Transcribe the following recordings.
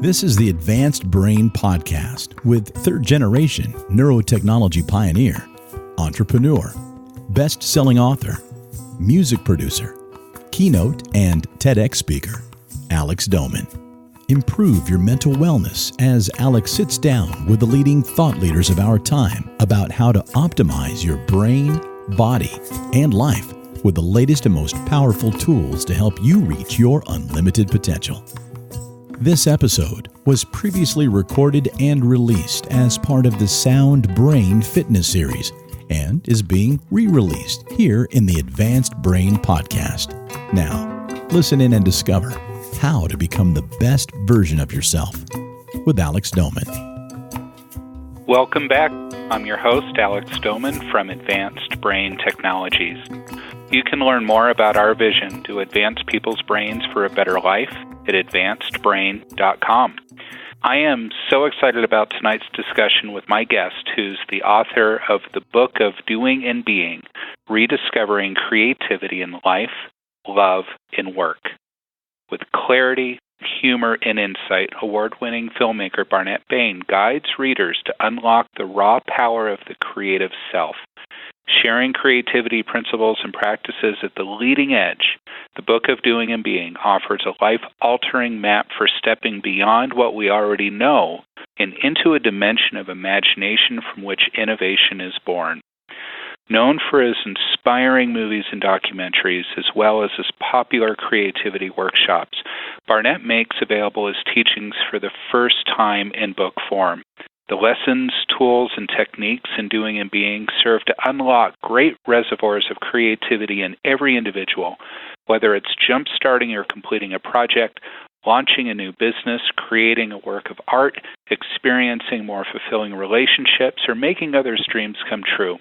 This is the Advanced Brain Podcast with third-generation neurotechnology pioneer, entrepreneur, best-selling author, music producer, keynote and TEDx speaker, Alex Doman. Improve your mental wellness as Alex sits down with the leading thought leaders of our time about how to optimize your brain, body, and life with the latest and most powerful tools to help you reach your unlimited potential. This episode was previously recorded and released as part of the Sound Brain Fitness series and is being re-released here in the Advanced Brain Podcast. Now, listen in and discover how to become the best version of yourself with Alex Doman. Welcome back. I'm your host, Alex Doman from Advanced Brain Technologies. You can learn more about our vision to advance people's brains for a better life at advancedbrain.com. I am so excited about tonight's discussion with my guest, who's the author of the book of Doing and Being, Rediscovering Creativity in Life, Love, and Work. With clarity, humor, and insight, award-winning filmmaker Barnet Bain guides readers to unlock the raw power of the creative self. Sharing creativity principles and practices at the leading edge, the Book of Doing and Being offers a life-altering map for stepping beyond what we already know and into a dimension of imagination from which innovation is born. Known for his inspiring movies and documentaries, as well as his popular creativity workshops, Barnet makes available his teachings for the first time in book form. The lessons, tools, and techniques in doing and being serve to unlock great reservoirs of creativity in every individual, whether it's jump-starting or completing a project, launching a new business, creating a work of art, experiencing more fulfilling relationships, or making others' dreams come true.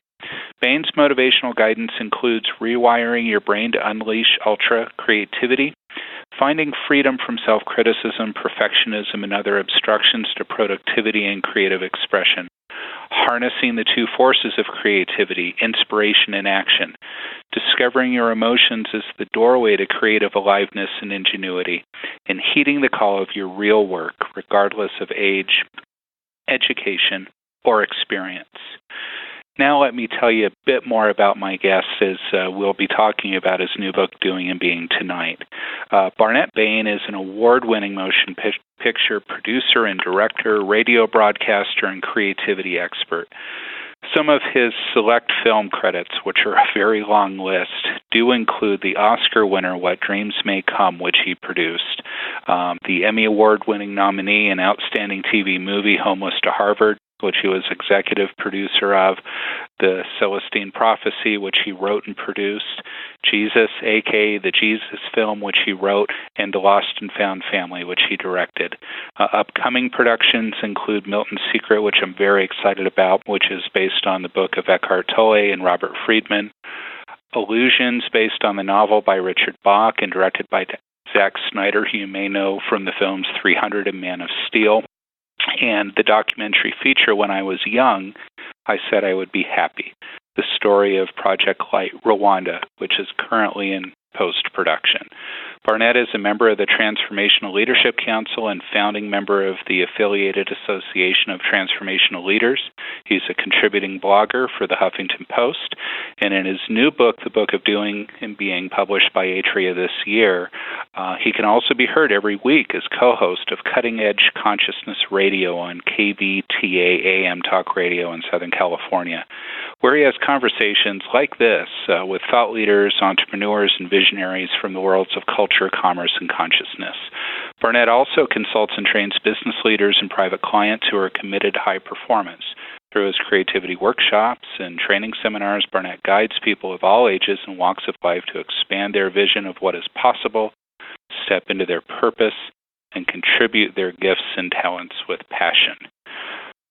Bain's motivational guidance includes rewiring your brain to unleash ultra creativity, finding freedom from self-criticism, perfectionism, and other obstructions to productivity and creative expression, harnessing the two forces of creativity, inspiration and action, discovering your emotions as the doorway to creative aliveness and ingenuity, and heeding the call of your real work, regardless of age, education, or experience. Now let me tell you a bit more about my guest as we'll be talking about his new book, Doing and Being, tonight. Barnet Bain is an award-winning motion picture producer and director, radio broadcaster, and creativity expert. Some of his select film credits, which are a very long list, do include the Oscar winner What Dreams May Come, which he produced, the Emmy Award-winning nominee and outstanding TV movie Homeless to Harvard, which he was executive producer of, the Celestine Prophecy, which he wrote and produced, Jesus, a.k.a. the Jesus film, which he wrote, and The Lost and Found Family, which he directed. Upcoming productions include Milton's Secret, which I'm very excited about, which is based on the book of Eckhart Tolle and Robert Friedman. Illusions, based on the novel by Richard Bach and directed by Zack Snyder, who you may know from the films 300 and Man of Steel. And the documentary feature, When I Was Young, I Said I Would Be Happy, the story of Project Light Rwanda, which is currently in post-production. Barnet is a member of the Transformational Leadership Council and founding member of the Affiliated Association of Transformational Leaders. He's a contributing blogger for the Huffington Post, and in his new book, The Book of Doing and Being, published by Atria this year, he can also be heard every week as co-host of Cutting Edge Consciousness Radio on KVTA AM Talk Radio in Southern California, where he has conversations like this with thought leaders, entrepreneurs, and visionaries from the worlds of culture, commerce, and consciousness. Barnet also consults and trains business leaders and private clients who are committed to high performance. Through his creativity workshops and training seminars, Barnet guides people of all ages and walks of life to expand their vision of what is possible, step into their purpose, and contribute their gifts and talents with passion.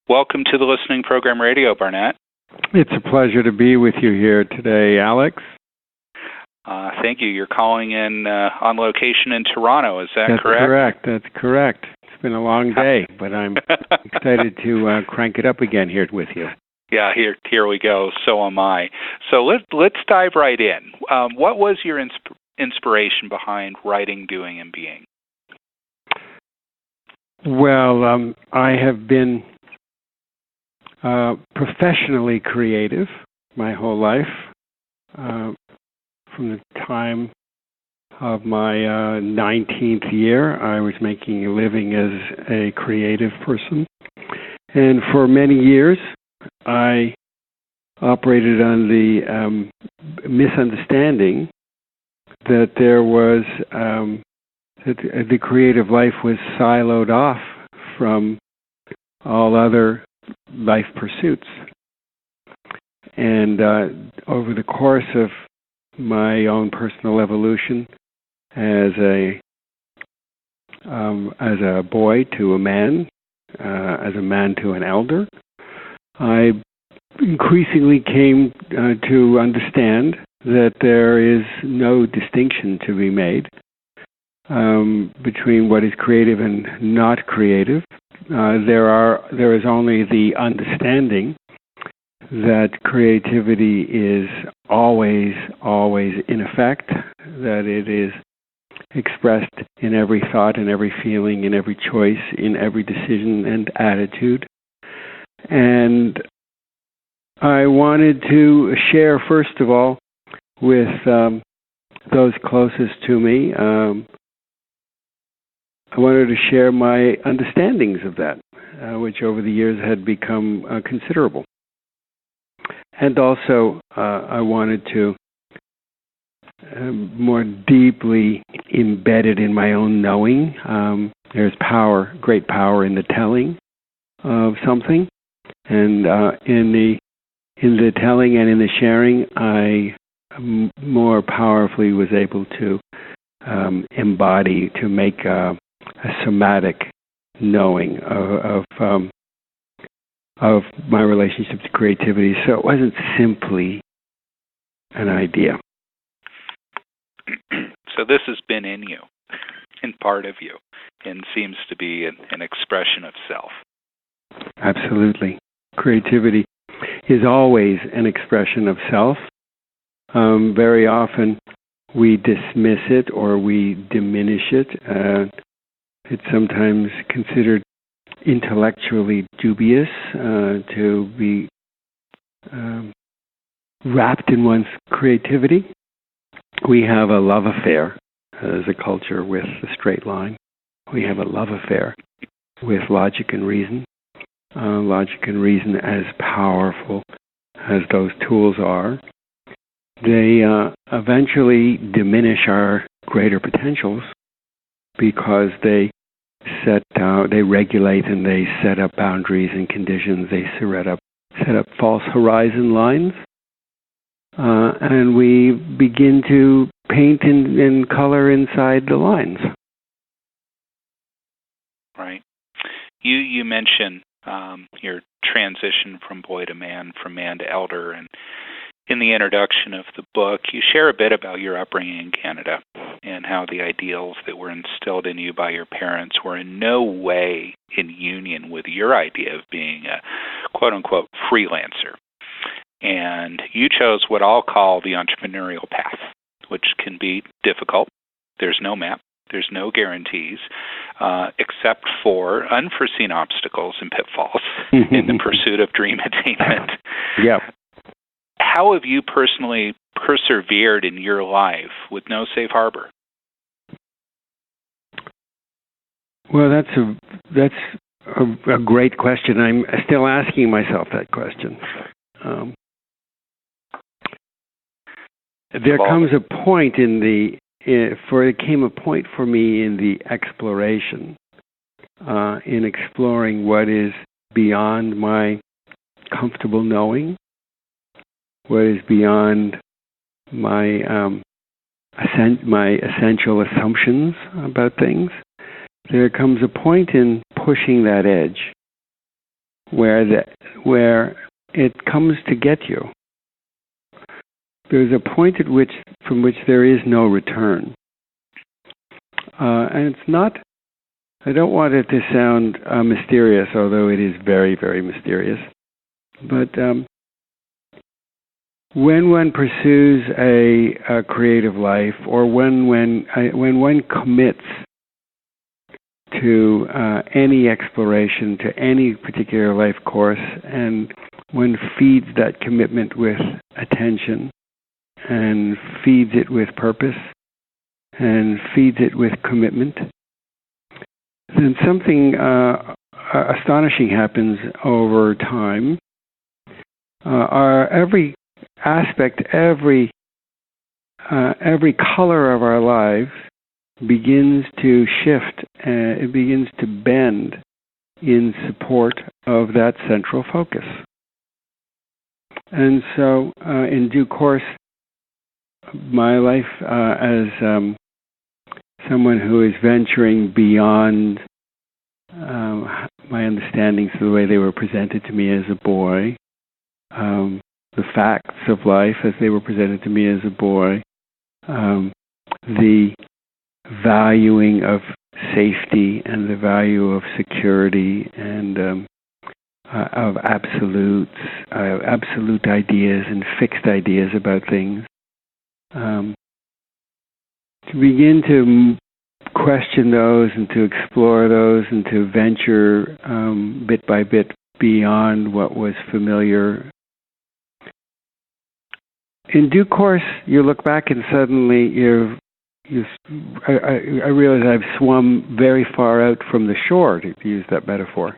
Welcome to the Listening Program Radio, Barnet. It's a pleasure to be with you here today, Alex. Thank you. You're calling in on location in Toronto, is that correct? That's correct. It's been a long day, but I'm excited to crank it up again here with you. Yeah, here we go. So am I. So let's dive right in. What was your inspiration behind writing, doing, and being? Well, I have been professionally creative my whole life. From the time of my 19th year, I was making a living as a creative person. And for many years, I operated on the misunderstanding that there was that the creative life was siloed off from all other life pursuits. And over the course of my own personal evolution as a boy to a man, as a man to an elder, I increasingly came to understand that there is no distinction to be made between what is creative and not creative. There is only the understanding that creativity is always in effect, that it is expressed in every thought, in every feeling, in every choice, in every decision and attitude. And I wanted to share, first of all, with those closest to me, I wanted to share my understandings of that, which over the years had become considerable. And also, I wanted to more deeply embedded in my own knowing. There's power, great power in the telling of something, and in the telling and in the sharing, I more powerfully was able to embody, to make a somatic knowing of my relationship to creativity. So it wasn't simply an idea. So this has been in you, in part of you, and seems to be an expression of self. Absolutely. Creativity is always an expression of self. Very often we dismiss it or we diminish it. It's sometimes considered intellectually dubious to be wrapped in one's creativity. We have a love affair as a culture with the straight line. We have a love affair with logic and reason. Logic and reason, as powerful as those tools are, they eventually diminish our greater potentials because they regulate and they set up boundaries and conditions. They set up false horizon lines, and we begin to paint and color inside the lines. Right. You mentioned your transition from boy to man, from man to elder, and in the introduction of the book, you share a bit about your upbringing in Canada and how the ideals that were instilled in you by your parents were in no way in union with your idea of being a quote-unquote freelancer. And you chose what I'll call the entrepreneurial path, which can be difficult. There's no map. There's no guarantees, except for unforeseen obstacles and pitfalls in the pursuit of dream attainment. Yeah. How have you personally persevered in your life with no safe harbor? Well, that's a great question. I'm still asking myself that question. There comes a point it came a point for me in the exploration, in exploring what is beyond my comfortable knowing, what is beyond my essential assumptions about things. There comes a point in pushing that edge where it comes to get you. There's a point from which there is no return. And it's not, I don't want it to sound mysterious, although it is very, very mysterious. But when one pursues a creative life, or when one commits to any exploration, to any particular life course, and one feeds that commitment with attention and feeds it with purpose and feeds it with commitment, then something astonishing happens over time. Every aspect, every color of our lives begins to shift, and it begins to bend in support of that central focus. And so, in due course, my life as someone who is venturing beyond my understandings of the way they were presented to me as a boy, the facts of life as they were presented to me as a boy, the valuing of safety and the value of security and of absolute ideas and fixed ideas about things. To begin to question those and to explore those and to venture bit by bit beyond what was familiar. In due course, you look back and suddenly I realize I've swum very far out from the shore, to use that metaphor.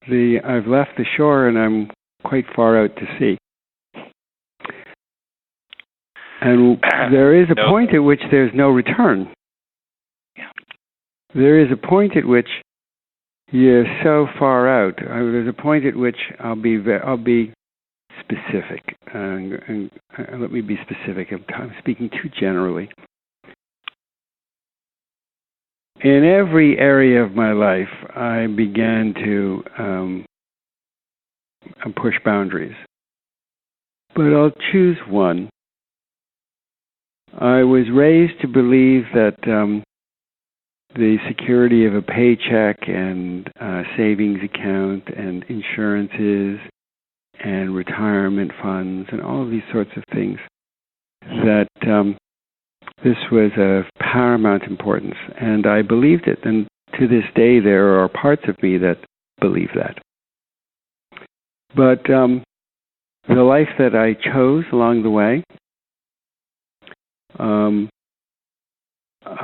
I've left the shore and I'm quite far out to sea. And there is a point at which there's no return. Yeah. There is a point at which you're so far out. There's a point at which I'll be specific. And let me be specific. I'm speaking too generally. In every area of my life, I began to push boundaries. But I'll choose one. I was raised to believe that the security of a paycheck and savings account and insurances and retirement funds and all of these sorts of things, that this was of paramount importance, and I believed it. And to this day, there are parts of me that believe that. But the life that I chose along the way,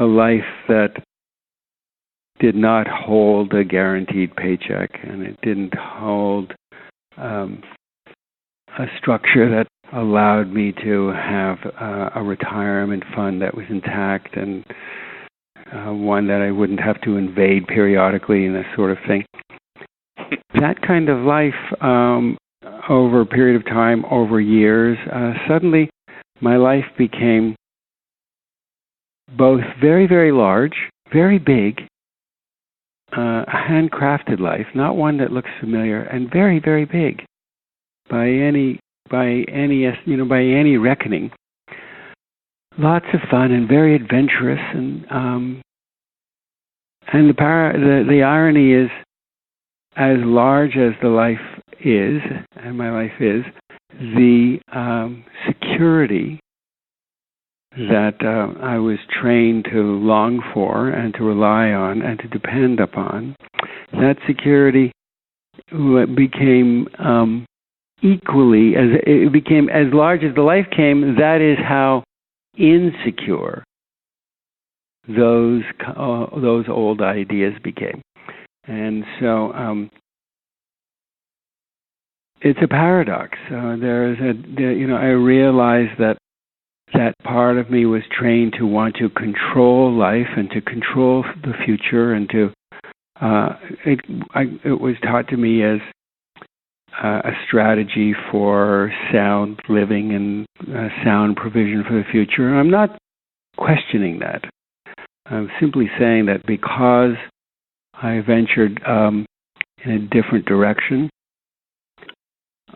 a life that did not hold a guaranteed paycheck, and it didn't hold a structure that allowed me to have a retirement fund that was intact and one that I wouldn't have to invade periodically and that sort of thing. That kind of life, over a period of time, over years, suddenly my life became both very, very large, very big, a handcrafted life, not one that looks familiar, and very, very big by any reckoning. Lots of fun and very adventurous, and the irony is, as large as the life is, and my life is, the security that I was trained to long for and to rely on and to depend upon, that security became equally, as it became as large as the life came, that is how insecure those old ideas became. And so it's a paradox. I realized that part of me was trained to want to control life and to control the future, and to it was taught to me as a strategy for sound living and sound provision for the future. I'm not questioning that. I'm simply saying that because I ventured in a different direction,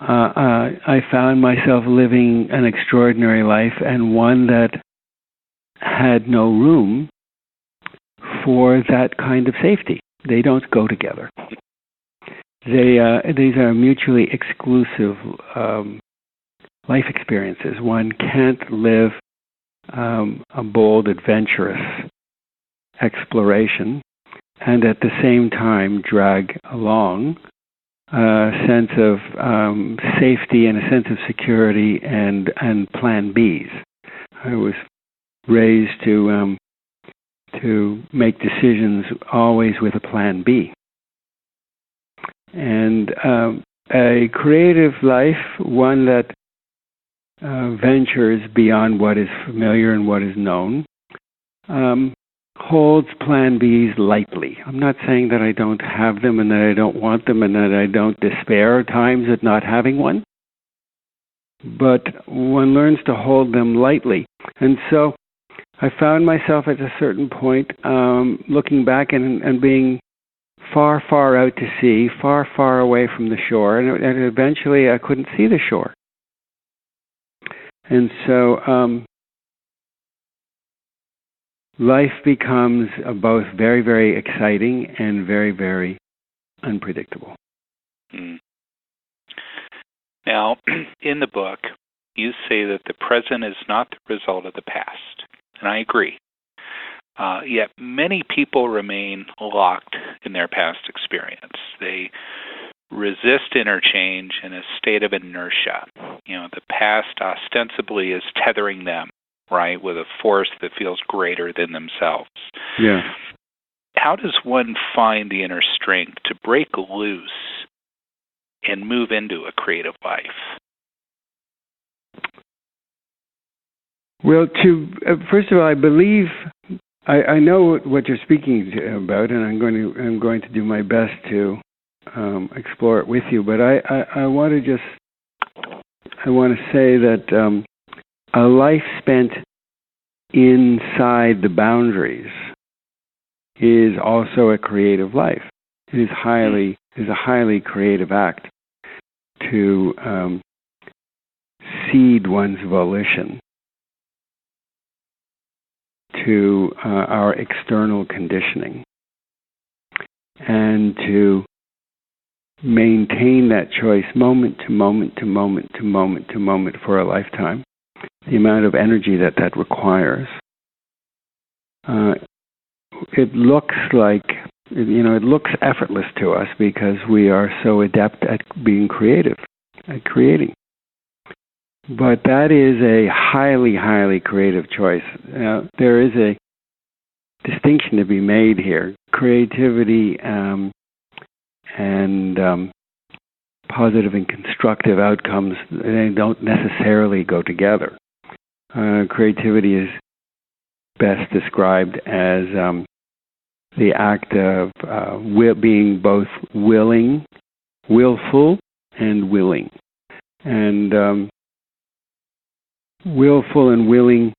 I found myself living an extraordinary life, and one that had no room for that kind of safety. They don't go together. These are mutually exclusive life experiences. One can't live a bold, adventurous exploration and at the same time drag along a sense of safety and a sense of security and plan Bs. I was raised to make decisions always with a plan B. And a creative life, one that ventures beyond what is familiar and what is known, holds plan Bs lightly. I'm not saying that I don't have them and that I don't want them and that I don't despair at times at not having one, but one learns to hold them lightly. And so I found myself at a certain point looking back and being far, far out to sea, far, far away from the shore, and eventually I couldn't see the shore. And so life becomes both very, very exciting and very, very unpredictable. Now, in the book, you say that the present is not the result of the past, and I agree. Yet many people remain locked in their past experience. They resist interchange in a state of inertia. The past ostensibly is tethering them, right, with a force that feels greater than themselves. Yeah. How does one find the inner strength to break loose and move into a creative life? Well, first of all, I believe I know what you're speaking about, and I'm going to do my best to explore it with you. But I want to say that a life spent inside the boundaries is also a creative life. It is a highly creative act to cede one's volition to our external conditioning and to maintain that choice moment to moment to moment to moment to moment for a lifetime. The amount of energy that requires. It looks like, it looks effortless to us because we are so adept at being creative, at creating. But that is a highly, highly creative choice. There is a distinction to be made here. Creativity and positive and constructive outcomes, they don't necessarily go together. Creativity is best described as the act of being both willful and willing. And willful and willing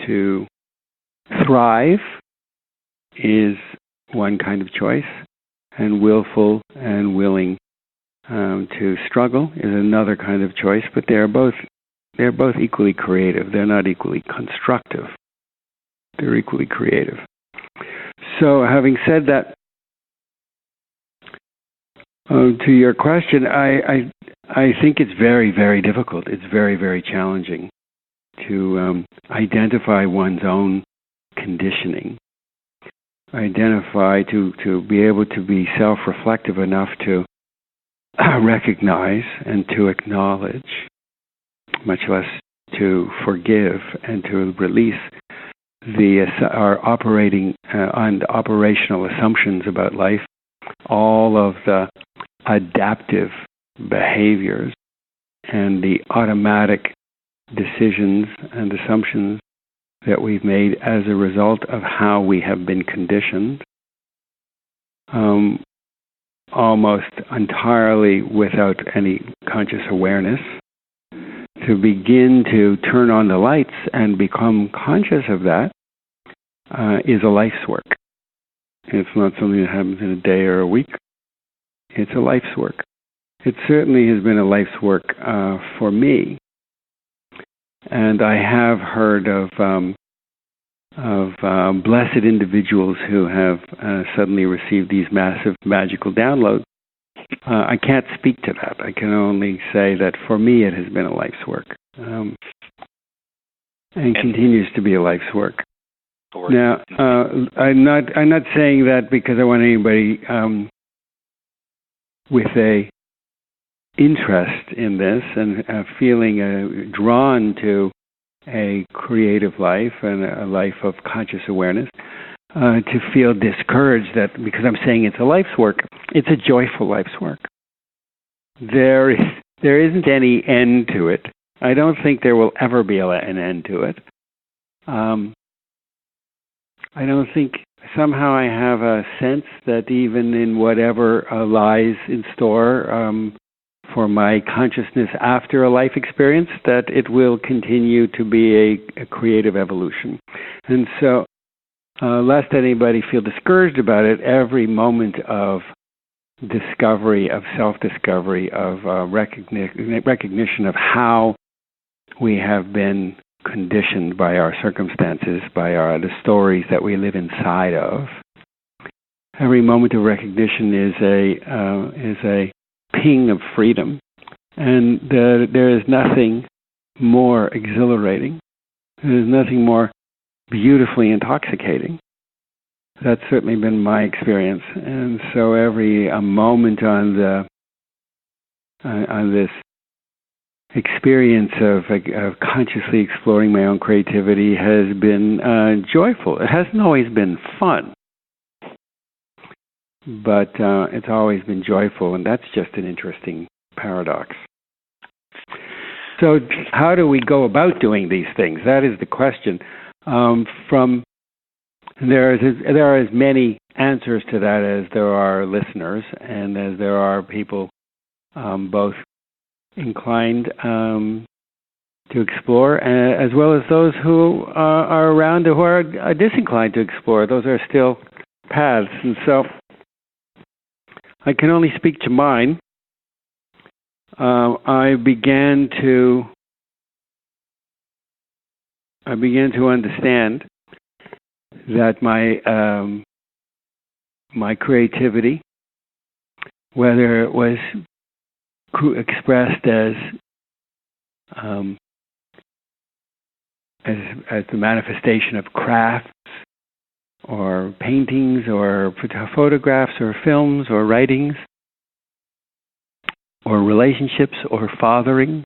to thrive is one kind of choice, and willful and willing to struggle is another kind of choice. But they're both equally creative. They're not equally constructive. They're equally creative. So, having said that, to your question, I think it's very, very difficult. It's very, very challenging to identify one's own conditioning, to be able to be self-reflective enough to recognize and to acknowledge, much less to forgive and to release our operating and operational assumptions about life, all of the adaptive behaviors and the automatic decisions and assumptions that we've made as a result of how we have been conditioned, almost entirely without any conscious awareness. To begin to turn on the lights and become conscious of that is a life's work. It's not something that happens in a day or a week. It's a life's work. It certainly has been a life's work for me. And I have heard of blessed individuals who have suddenly received these massive magical downloads. I can't speak to that. I can only say that for me it has been a life's work and continues to be a life's work. Now, I'm not saying that because I want anybody with a interest in this and feeling drawn to a creative life and a life of conscious awareness to feel discouraged that because I'm saying it's a life's work. It's a joyful life's work. There isn't any end to it. I don't think there will ever be an end to it. I don't think, somehow I have a sense that even in whatever lies in store for my consciousness after a life experience, that it will continue to be a creative evolution. And so, lest anybody feel discouraged about it, every moment of discovery, of self-discovery, of recognition of how we have been conditioned by our circumstances, by the stories that we live inside of. Every moment of recognition is a ping of freedom, and there is nothing more exhilarating. There is nothing more beautifully intoxicating. That's certainly been my experience, and so every moment on this experience of consciously exploring my own creativity has been joyful. It hasn't always been fun, but it's always been joyful, and that's just an interesting paradox. So how do we go about doing these things? That is the question. There are as many answers to that as there are listeners, and as there are people both inclined to explore, as well as those who are around who are disinclined to explore. Those are still paths, and so I can only speak to mine. I began to understand that my creativity, whether it was expressed as the manifestation of crafts or paintings or photographs or films or writings or relationships or fathering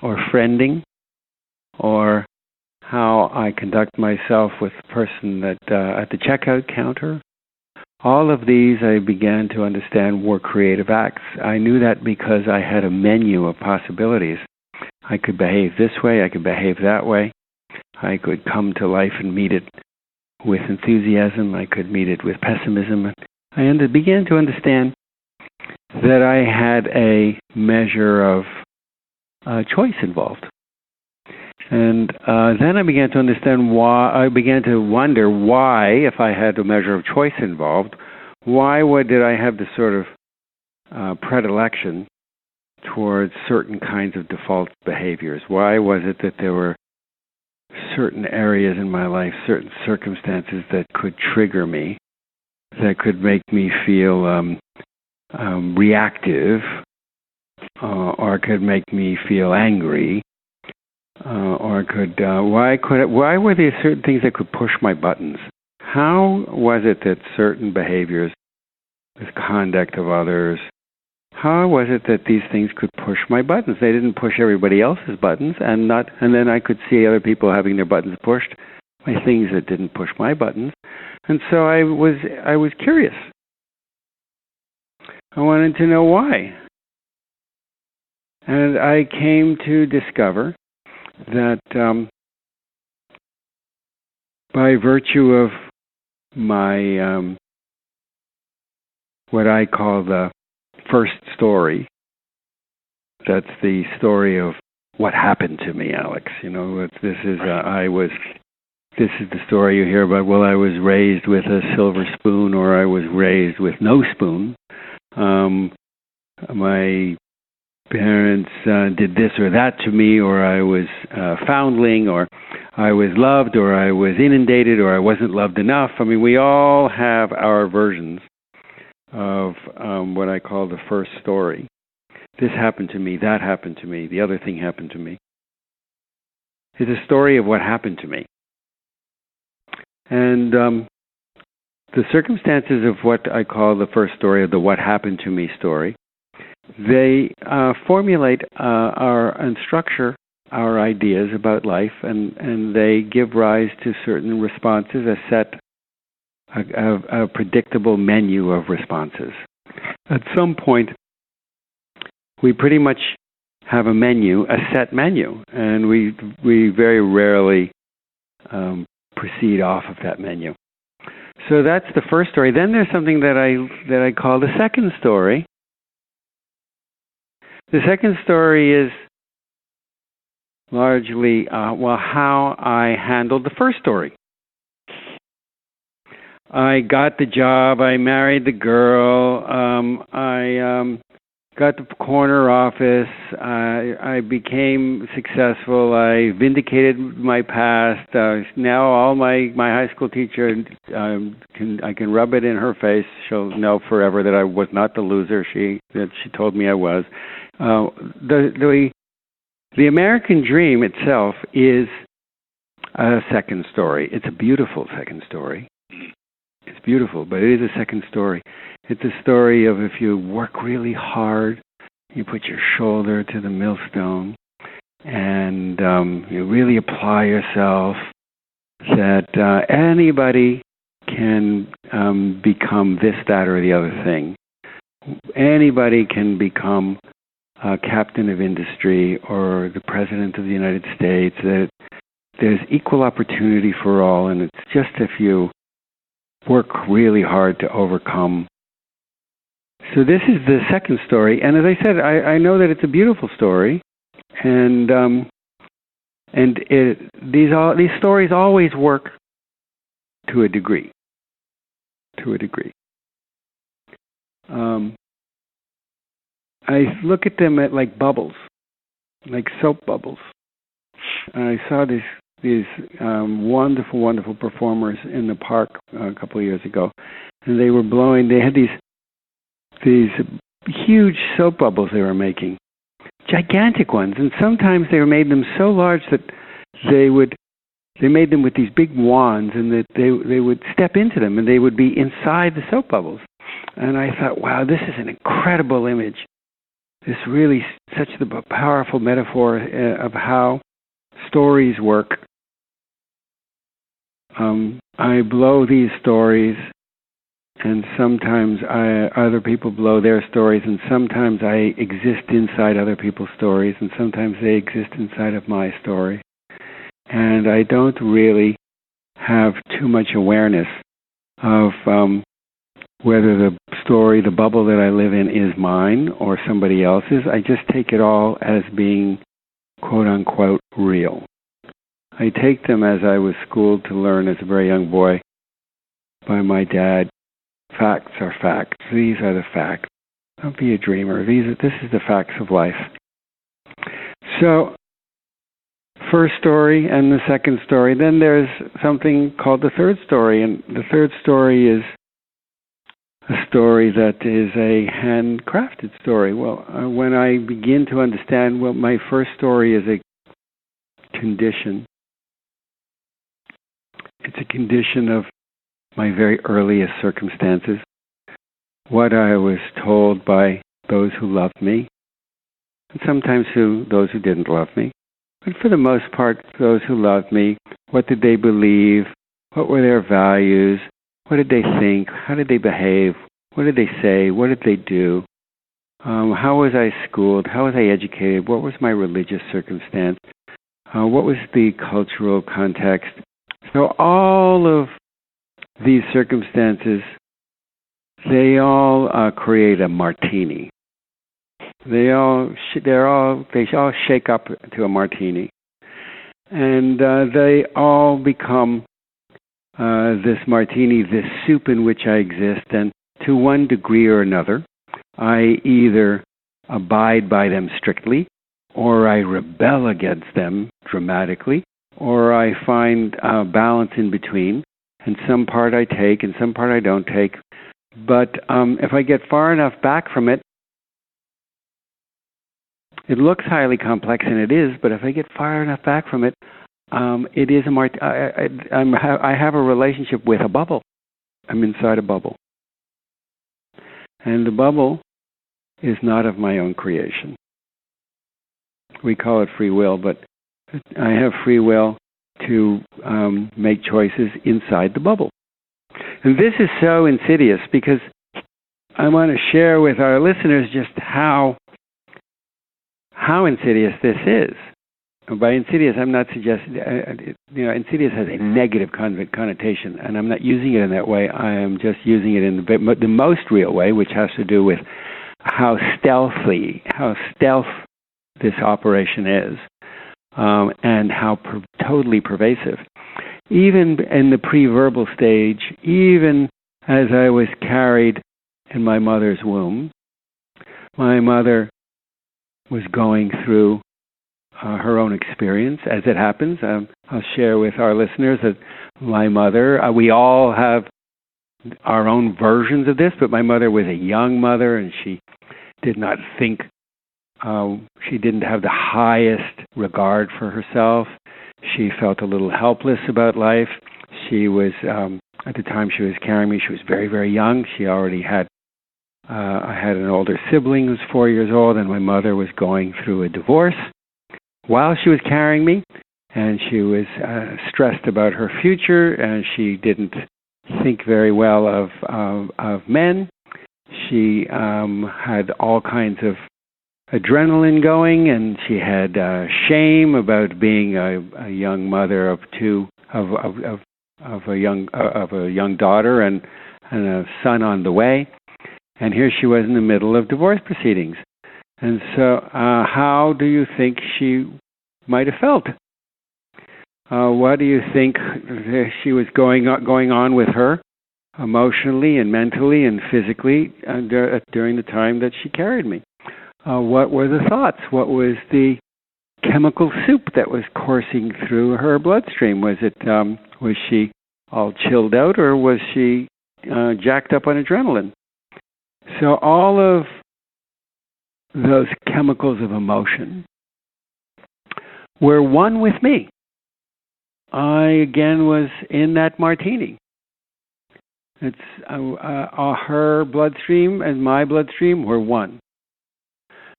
or friending or how I conduct myself with the person at the checkout counter. All of these I began to understand were creative acts. I knew that because I had a menu of possibilities. I could behave this way, I could behave that way. I could come to life and meet it with enthusiasm. I could meet it with pessimism. I began to understand that I had a measure of choice involved. And then I began to understand why. I began to wonder why, if I had a measure of choice involved, did I have this sort of predilection towards certain kinds of default behaviors? Why was it that there were certain areas in my life, certain circumstances that could trigger me, that could make me feel reactive, or could make me feel angry? Why were there certain things that could push my buttons? How was it that certain behaviors, this conduct of others, how was it that these things could push my buttons? They didn't push everybody else's buttons, and then I could see other people having their buttons pushed by things that didn't push my buttons. And so I was curious. I wanted to know why. And I came to discover that by virtue of my what I call the first story, that's the story of what happened to me, Alex. You know, this is the story you hear about. Well, I was raised with a silver spoon, or I was raised with no spoon. My parents did this or that to me, or I was foundling, or I was loved, or I was inundated, or I wasn't loved enough. I mean, we all have our versions of what I call the first story. This happened to me, that happened to me, the other thing happened to me. It's a story of what happened to me. And the circumstances of what I call the first story, or the what happened to me story, they formulate and structure our ideas about life, and they give rise to certain responses, a predictable menu of responses. At some point, we pretty much have a set menu, and we very rarely proceed off of that menu. So that's the first story. Then there's something that I call the second story. The second story is largely how I handled the first story. I got the job. I married the girl. I got the corner office. I became successful. I vindicated my past. Now all my high school teacher, I can rub it in her face. She'll know forever that I was not the loser that she told me I was. The American dream itself is a second story. It's a beautiful second story. It's beautiful, but it is a second story. It's a story of if you work really hard, you put your shoulder to the millstone, and you really apply yourself, that anybody can become this, that, or the other thing. Anybody can become a captain of industry or the president of the United States. That there's equal opportunity for all, and it's just if you work really hard to overcome. So this is the second story, and as I said, I know that it's a beautiful story, and these stories always work to a degree. I look at them like bubbles, like soap bubbles. I saw these wonderful, wonderful performers in the park a couple of years ago, and they were blowing. They had these huge soap bubbles they were making, gigantic ones, and sometimes they made them so large that they made them with these big wands, and that they would step into them, and they would be inside the soap bubbles. And I thought, wow, this is an incredible image. This really such a powerful metaphor of how stories work. I blow these stories, and sometimes other people blow their stories, and sometimes I exist inside other people's stories, and sometimes they exist inside of my story. And I don't really have too much awareness of whether the story, the bubble that I live in, is mine or somebody else's. I just take it all as being, quote unquote, real. I take them as I was schooled to learn as a very young boy by my dad. Facts are facts. These are the facts. Don't be a dreamer. This is the facts of life. So, first story and the second story. Then there's something called the third story, and the third story is a story that is a handcrafted story. Well, when I begin to understand, my first story is a condition. It's a condition of my very earliest circumstances, what I was told by those who loved me, and sometimes those who didn't love me. But for the most part, those who loved me, what did they believe? What were their values? What did they think? How did they behave? What did they say? What did they do? How was I schooled? How was I educated? What was my religious circumstance? What was the cultural context? So all of these circumstances, they all create a martini. They all shake up to a martini, and they all become this martini, this soup in which I exist. And to one degree or another, I either abide by them strictly, or I rebel against them dramatically, or I find balance in between. And some part I take, and some part I don't take. But if I get far enough back from it, it looks highly complex, and it is, but if I get far enough back from it, it is I have a relationship with a bubble. I'm inside a bubble. And the bubble is not of my own creation. We call it free will, but I have free will to make choices inside the bubble. And this is so insidious because I want to share with our listeners just how insidious this is. By insidious, I'm not suggesting, insidious has a negative connotation, and I'm not using it in that way. I am just using it in the most real way, which has to do with how stealth this operation is, and how totally pervasive. Even in the pre-verbal stage, even as I was carried in my mother's womb, my mother was going through her own experience. As it happens, I'll share with our listeners that my mother, we all have our own versions of this, but my mother was a young mother, and she did not think, she didn't have the highest regard for herself. She felt a little helpless about life. She was, at the time she was carrying me, she was very, very young. She already had, I had an older sibling who was 4 years old, and my mother was going through a divorce while she was carrying me, and she was stressed about her future, and she didn't think very well of men. She had all kinds of adrenaline going, and she had shame about being a young mother of a young daughter and a son on the way. And here she was in the middle of divorce proceedings. And so, how do you think she might have felt? What do you think she was going on with her emotionally and mentally and physically during the time that she carried me? What were the thoughts? What was the chemical soup that was coursing through her bloodstream? Was she all chilled out, or was she jacked up on adrenaline? So all of those chemicals of emotion were one with me. I, again, was in that martini. It's her bloodstream and my bloodstream were one.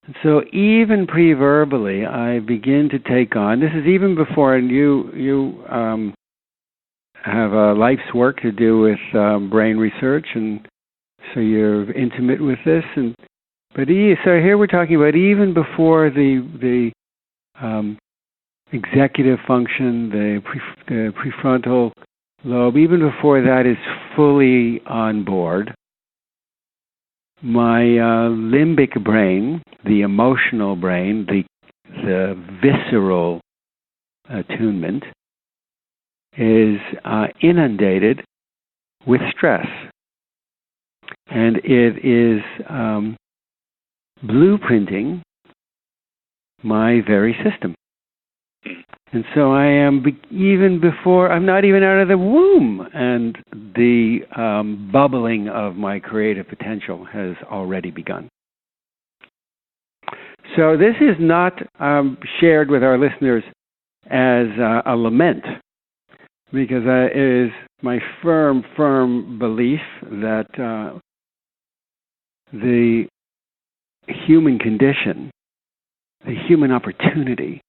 And so even pre-verbally, I begin to take on, this is even before you have a life's work to do with brain research, and so you're intimate with this. So here we're talking about even before the executive function, the prefrontal lobe, even before that is fully on board, my limbic brain, the emotional brain, the visceral attunement, is inundated with stress. And it is blueprinting my very system. And so I am, even before, I'm not even out of the womb, and the bubbling of my creative potential has already begun. So this is not shared with our listeners as a lament, because it is my firm belief that the human condition, the human opportunity,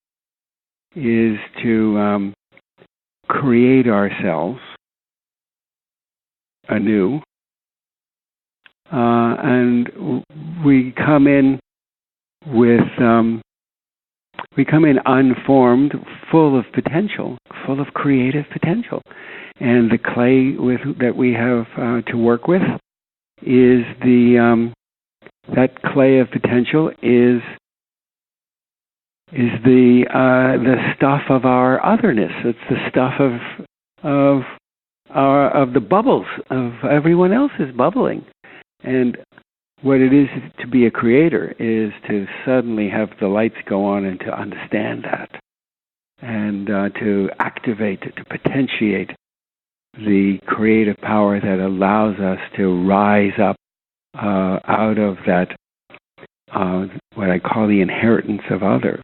is to create ourselves anew, and we come in unformed, full of potential, full of creative potential, and the clay that we have to work with is that clay of potential is the stuff of our otherness. It's the stuff of the bubbles of everyone else's bubbling. And what it is to be a creator is to suddenly have the lights go on and to understand that, and to activate, to potentiate the creative power that allows us to rise up out of that, what I call the inheritance of others.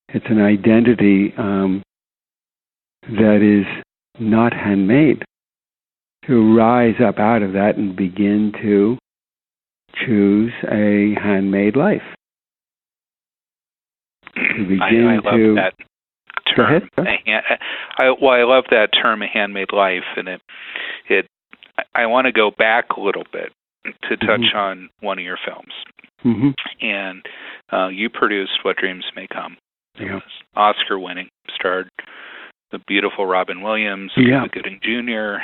It's an identity that is not handmade, to rise up out of that and begin to choose a handmade life. To begin I love that term. I love that term, a handmade life, and I want to go back a little bit to touch on one of your films. And you produced What Dreams May Come. It was Oscar-winning, starred the beautiful Robin Williams, Cuba Gooding Jr.,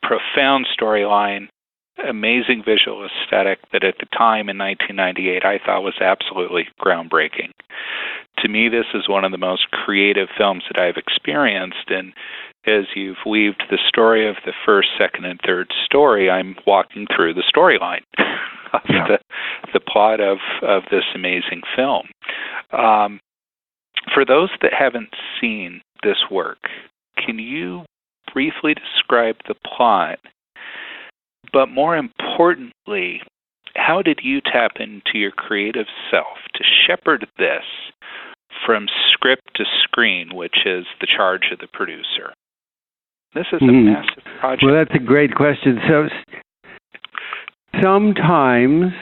profound storyline, amazing visual aesthetic that at the time in 1998 I thought was absolutely groundbreaking. To me, this is one of the most creative films that I've experienced, and as you've weaved the story of the first, second, and third story, I'm walking through the storyline of the plot of this amazing film. For those that haven't seen this work, can you briefly describe the plot? But more importantly, how did you tap into your creative self to shepherd this from script to screen, which is the charge of the producer? This is a massive project. Well, that's a great question. So sometimes,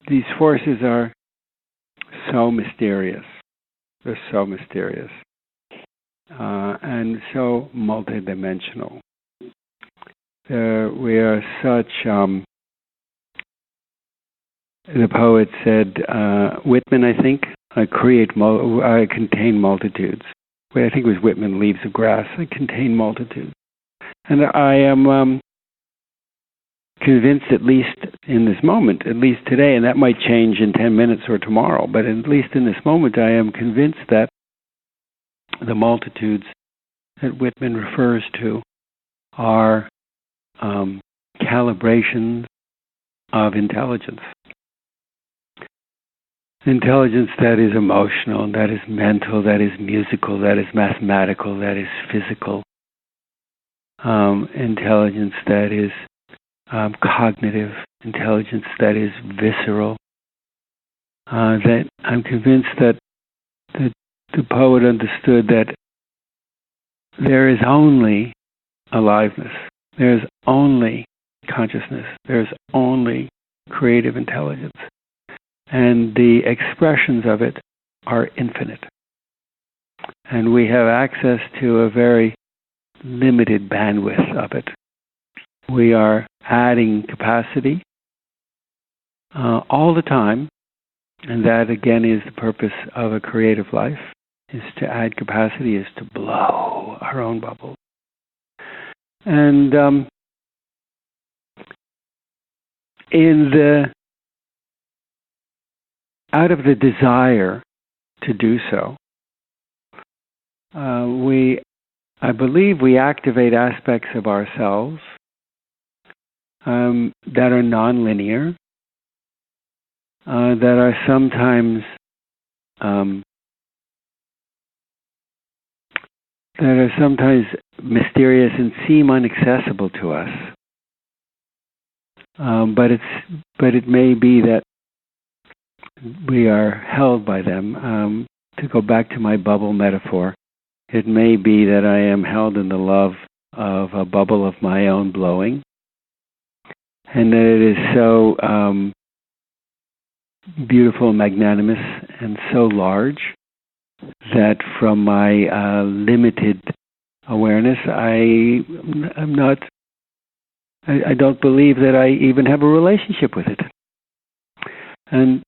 these forces are so mysterious. They're so mysterious and so multidimensional. We are such, the poet said, Whitman, I think, I contain multitudes. Well, I think it was Whitman, Leaves of Grass, I contain multitudes. And I am convinced, at least in this moment, at least today, and that might change in 10 minutes or tomorrow, but at least in this moment, I am convinced that the multitudes that Whitman refers to are calibrations of intelligence. Intelligence that is emotional, that is mental, that is musical, that is mathematical, that is physical. Intelligence that is cognitive, intelligence that is visceral. That I'm convinced that the poet understood that there is only aliveness, there is only consciousness, there is only creative intelligence, and the expressions of it are infinite. And we have access to a very limited bandwidth of it. We are adding capacity all the time, and that again is the purpose of a creative life, is to add capacity, is to blow our own bubble. And out of the desire to do so, I believe we activate aspects of ourselves that are nonlinear, that are sometimes mysterious and seem inaccessible to us. But it may be that we are held by them. To go back to my bubble metaphor, it may be that I am held in the love of a bubble of my own blowing, and that it is so beautiful, magnanimous, and so large that from my limited awareness, I don't believe that I even have a relationship with it. And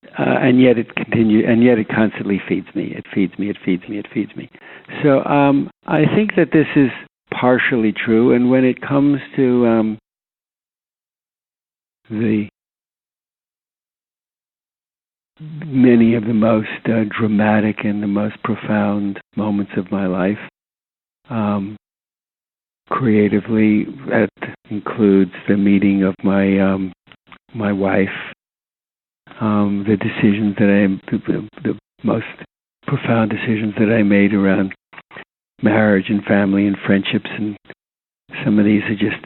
yet it continues, and yet it constantly feeds me. It feeds me. It feeds me. It feeds me. So I think that this is partially true. And when it comes to the many of the most dramatic and the most profound moments of my life, creatively, that includes the meeting of my wife. The decisions the most profound decisions that I made around marriage and family and friendships, and some of these just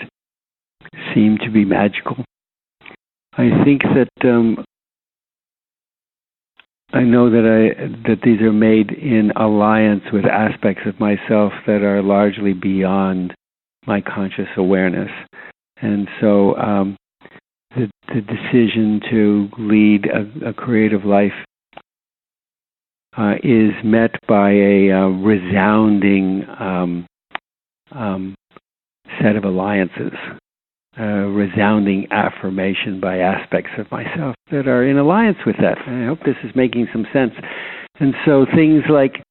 seem to be magical. I think that I know that these are made in alliance with aspects of myself that are largely beyond my conscious awareness. And so the decision to lead a creative life is met by a resounding set of alliances, a resounding affirmation by aspects of myself that are in alliance with that. And I hope this is making some sense. And so things like,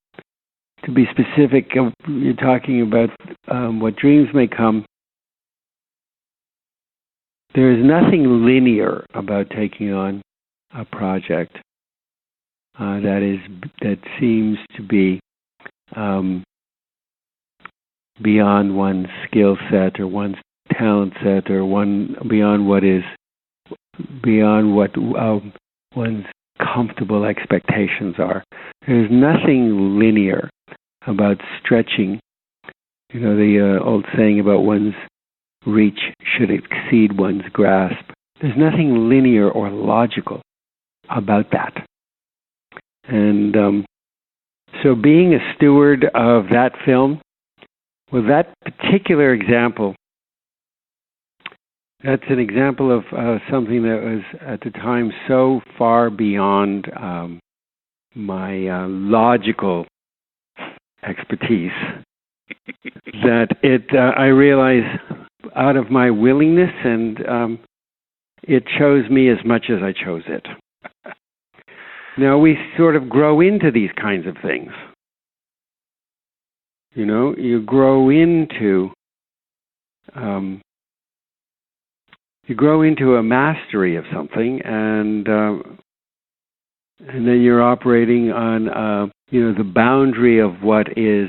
to be specific, you're talking about what dreams may come. There is nothing linear about taking on a project that seems to be beyond one's skill set or one's talent set or beyond what one's comfortable expectations are. There's nothing linear about stretching. You know, the old saying about one's reach should exceed one's grasp. There's nothing linear or logical about that. And so being a steward of that film, well, that particular example, that's an example of something that was at the time so far beyond my logical expertise that I realized out of my willingness, and it chose me as much as I chose it. Now, we sort of grow into these kinds of things. You know, you grow into a mastery of something, and then you're operating on the boundary of what is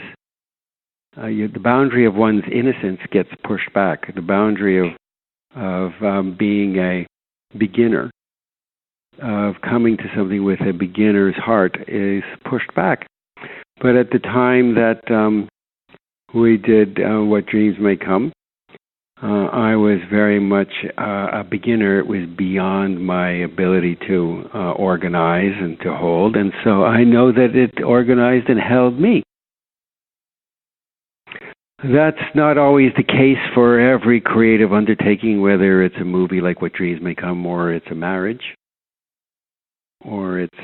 the boundary of one's innocence gets pushed back. The boundary of being a beginner, of coming to something with a beginner's heart, is pushed back. But at the time that we did What Dreams May Come, I was very much a beginner. It was beyond my ability to organize and to hold, and so I know that it organized and held me. That's not always the case for every creative undertaking, whether it's a movie like What Dreams May Come, or it's a marriage, or it's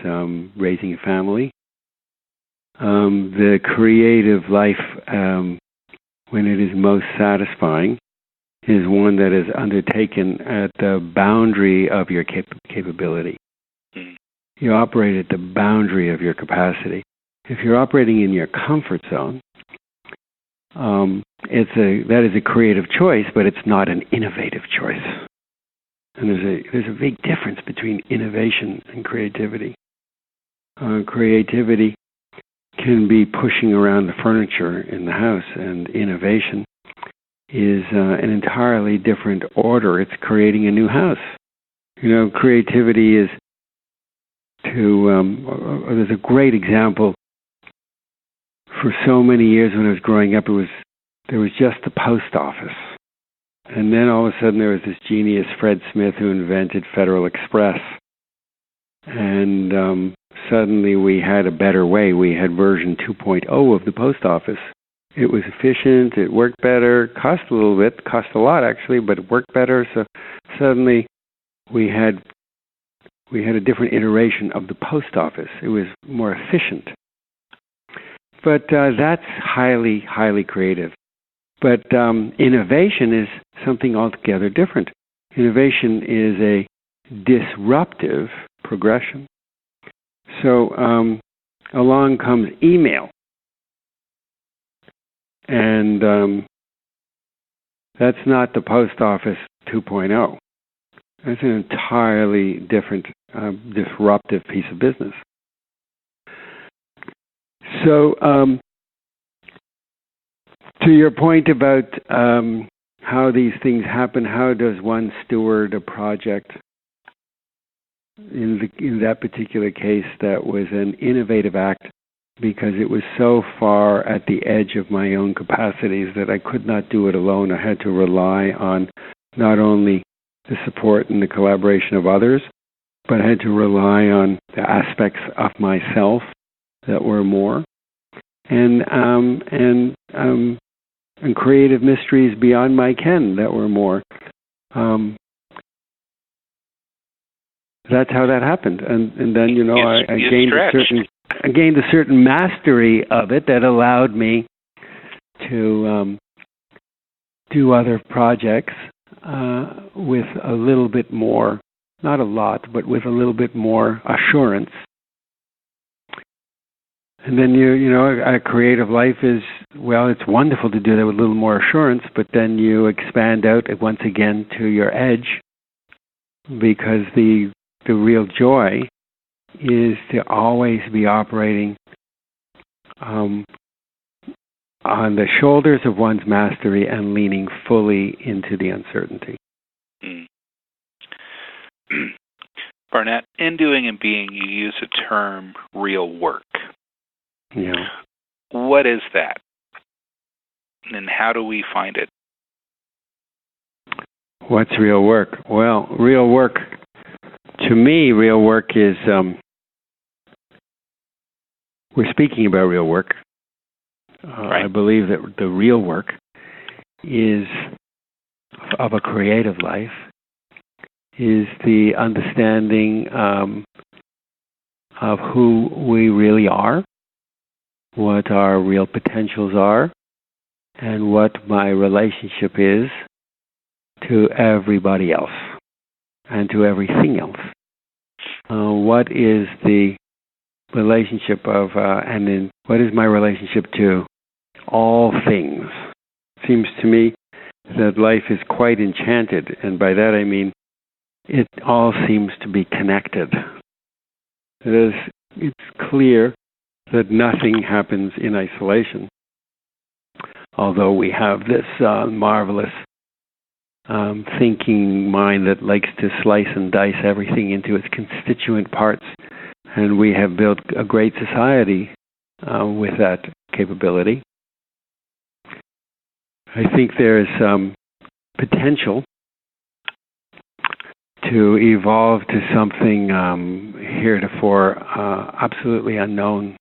raising a family. The creative life, when it is most satisfying, is one that is undertaken at the boundary of your capability. You operate at the boundary of your capacity. If you're operating in your comfort zone, that is a creative choice, but it's not an innovative choice. And there's a big difference between innovation and creativity. Creativity can be pushing around the furniture in the house, and innovation is an entirely different order. It's creating a new house. You know, creativity is there's a great example. For so many years when I was growing up, there was just the post office. And then all of a sudden there was this genius, Fred Smith, who invented Federal Express. And suddenly we had a better way. We had version 2.0 of the post office. It was efficient, it worked better, cost a little bit, cost a lot actually, but it worked better. So suddenly we had a different iteration of the post office. It was more efficient. But that's highly, highly creative. But innovation is something altogether different. Innovation is a disruptive progression. So along comes email. And that's not the post office 2.0. That's an entirely different, disruptive piece of business. So, to your point about how these things happen, how does one steward a project? In that particular case, that was an innovative act because it was so far at the edge of my own capacities that I could not do it alone. I had to rely on not only the support and the collaboration of others, but I had to rely on the aspects of myself that were more, and creative mysteries beyond my ken that were more. That's how that happened, and then I gained a certain mastery of it that allowed me to do other projects with a little bit more, not a lot, but with a little bit more assurance. And then a creative life is, well, it's wonderful to do that with a little more assurance, but then you expand out once again to your edge, because the real joy is to always be operating on the shoulders of one's mastery and leaning fully into the uncertainty. Barnet, in doing and being, you use the term real work. Yeah. What is that? And how do we find it? What's real work? Well, real work, to me, real work is, we're speaking about real work. Right. I believe that the real work is of a creative life is the understanding of who we really are, what our real potentials are, and what my relationship is to everybody else and to everything else. What is the relationship of, what is my relationship to all things? Seems to me that life is quite enchanted, and by that I mean it all seems to be connected. It's clear that nothing happens in isolation, although we have this marvelous thinking mind that likes to slice and dice everything into its constituent parts, and we have built a great society with that capability. I think there is potential to evolve to something heretofore absolutely unknown,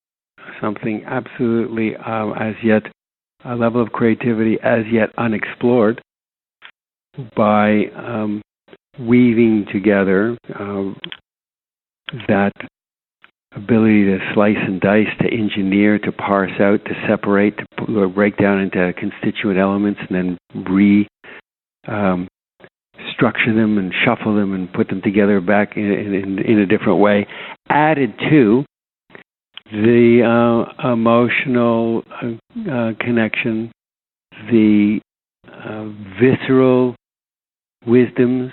something absolutely as yet, a level of creativity as yet unexplored, by weaving together that ability to slice and dice, to engineer, to parse out, to separate, to break down into constituent elements, and then structure them and shuffle them and put them together back in a different way, added to the emotional connection, the visceral wisdoms,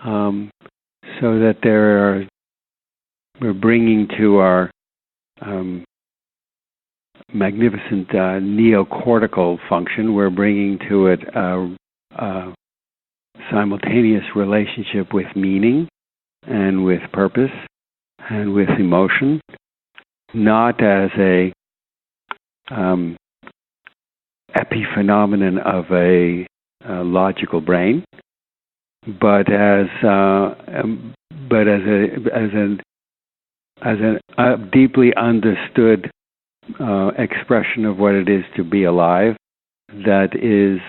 so that we're bringing to our magnificent neocortical function, we're bringing to it a simultaneous relationship with meaning and with purpose and with emotion, not as a epiphenomenon of a logical brain, but as a deeply understood expression of what it is to be alive, that is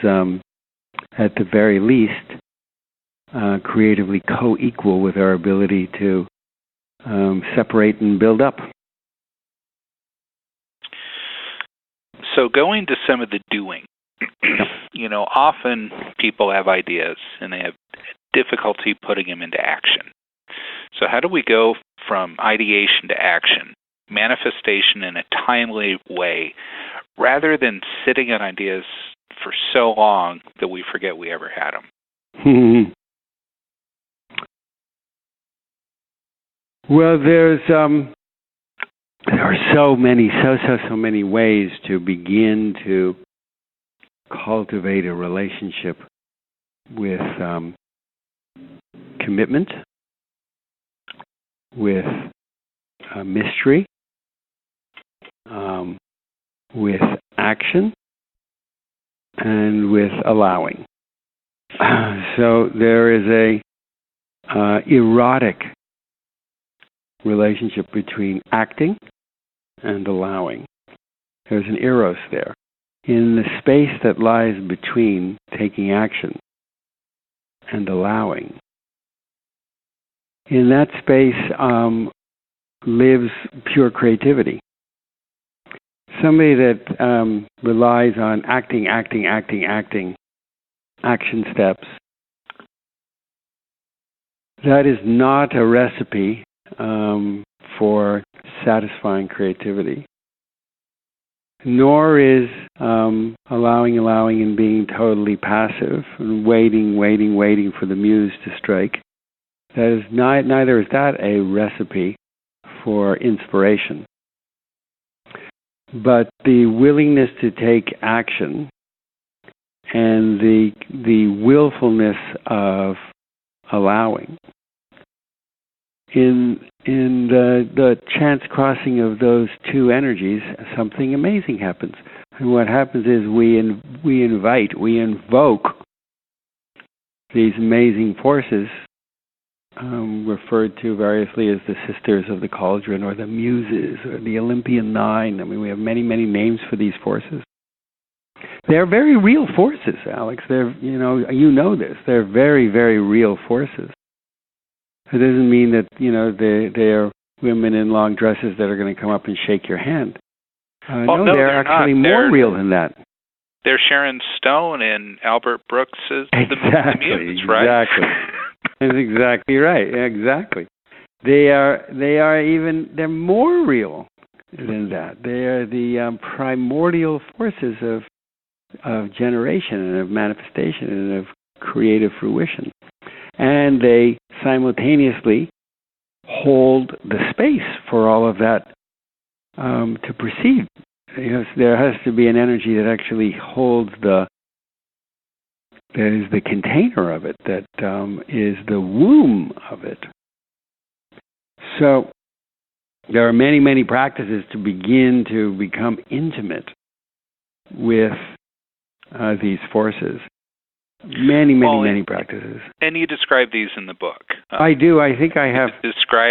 at the very least creatively co-equal with our ability to separate and build up. So going to some of the doing, often people have ideas and they have difficulty putting them into action. So how do we go from ideation to action, manifestation in a timely way, rather than sitting on ideas for so long that we forget we ever had them? Well, there are so many ways to begin to cultivate a relationship with commitment, with mystery, with action, and with allowing. So there is a erotic relationship between acting and allowing. There's an eros there. In the space that lies between taking action and allowing, in that space lives pure creativity. Somebody that relies on acting, action steps, that is not a recipe for satisfying creativity. Nor is allowing and being totally passive and waiting for the muse to strike. That is neither is that a recipe for inspiration. But the willingness to take action and the willfulness of allowing, in the chance crossing of those two energies, something amazing happens. And what happens is we invoke these amazing forces, referred to variously as the sisters of the Cauldron or the muses or the Olympian Nine. I mean, we have many, many names for these forces. They're very real forces, Alex. They're, you know this. They're very, very real forces. It doesn't mean that, they are women in long dresses that are going to come up and shake your hand. No, they're actually more real than that. They're Sharon Stone and Albert Brooks' The Muse, right? Exactly. That's exactly right. Exactly. They're more real than that. They are the primordial forces of generation and of manifestation and of creative fruition. And they simultaneously hold the space for all of that to proceed. There has to be an energy that actually holds that is the container of it, that is the womb of it. So there are many, many practices to begin to become intimate with these forces. Many practices. And you describe these in the book. I do. I think I have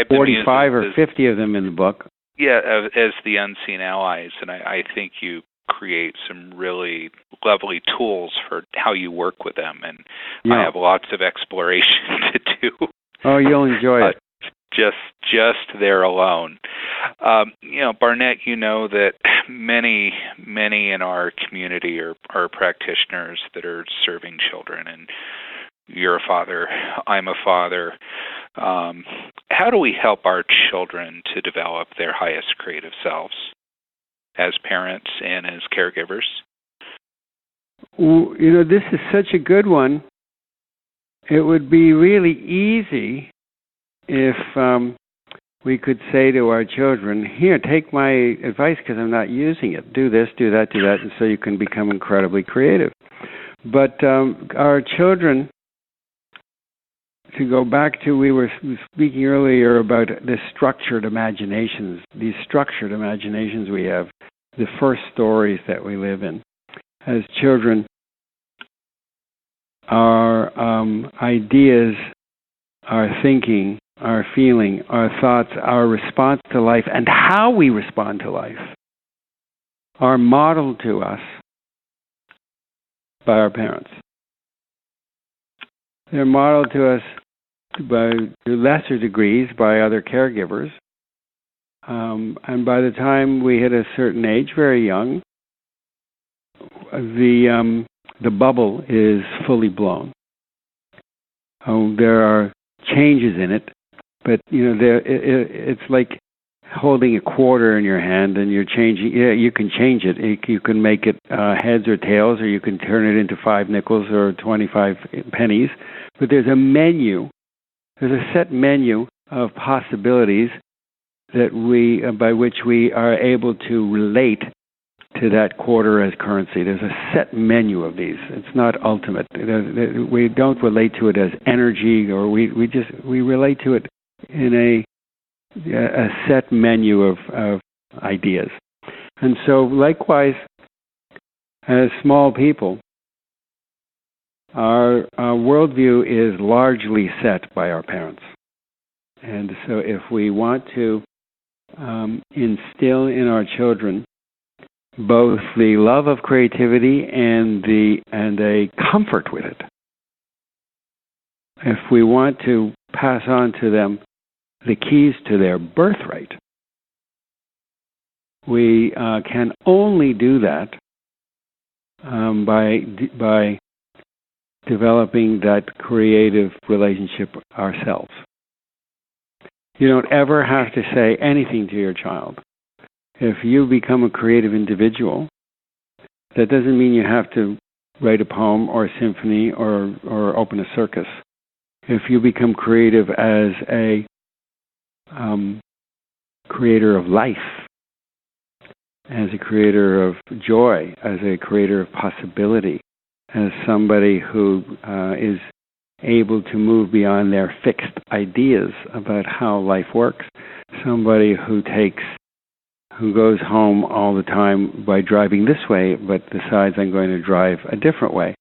45 or 50 of them in the book. Yeah, as the unseen allies. And I think you create some really lovely tools for how you work with them. And I have lots of exploration to do. Oh, you'll enjoy it. Just there alone. Barnet, you know that many in our community are practitioners that are serving children, and you're a father, I'm a father. How do we help our children to develop their highest creative selves as parents and as caregivers? This is such a good one. It would be really easy if we could say to our children, here, take my advice because I'm not using it. Do this, do that, and so you can become incredibly creative. But our children, to go back to, we were speaking earlier about the structured imaginations, these structured imaginations we have, the first stories that we live in. As children, our ideas, our thinking, our feeling, our thoughts, our response to life, and how we respond to life are modeled to us by our parents. They're modeled to us to lesser degrees by other caregivers. And by the time we hit a certain age, very young, the bubble is fully blown. There are changes in it, but it's like holding a quarter in your hand, and you're changing. Yeah, you can change it. You can make it heads or tails, or you can turn it into 5 nickels or 25 pennies. But there's a menu. There's a set menu of possibilities that by which we are able to relate to that quarter as currency. There's a set menu of these. It's not ultimate. We don't relate to it as energy, or we relate to it in a set menu of ideas. And so likewise, as small people, our worldview is largely set by our parents. And so if we want to instill in our children both the love of creativity and a comfort with it, if we want to pass on to them the keys to their birthright, we can only do that by developing that creative relationship ourselves. You don't ever have to say anything to your child. If you become a creative individual, that doesn't mean you have to write a poem or a symphony or open a circus. If you become creative as a creator of life, as a creator of joy, as a creator of possibility, as somebody who is able to move beyond their fixed ideas about how life works, somebody who goes home all the time by driving this way but decides I'm going to drive a different way,